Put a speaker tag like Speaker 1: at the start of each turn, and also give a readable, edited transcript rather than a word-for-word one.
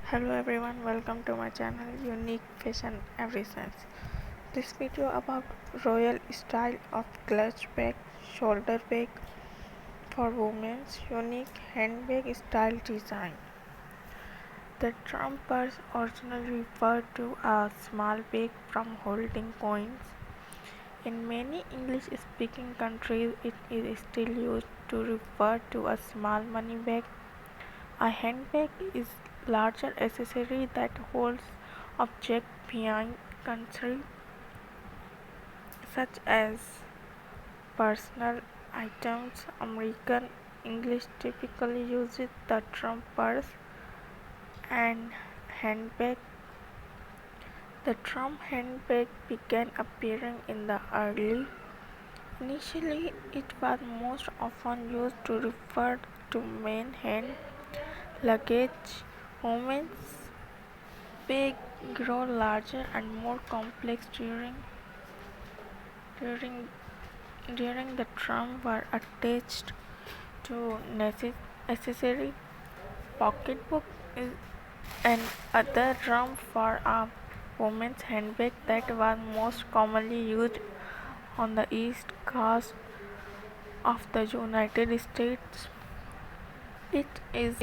Speaker 1: Hello everyone, welcome to my channel Unique Fashion Every Sense. This video about royal style of clutch bag, shoulder bag for women's unique handbag style design. The term purse originally referred to a small bag from holding coins. In many English-speaking countries, it is still used to refer to a small money bag. A handbag is larger accessory that holds objects behind concealed, such as personal items. American English typically uses the term purse and handbag. The term handbag began appearing in the early. Initially, it was most often used to refer to main hand luggage. Women's bags grow larger and more complex during during the term were attached to accessory. Pocketbook is another term for a woman's handbag that was most commonly used on the east coast of the United States. It is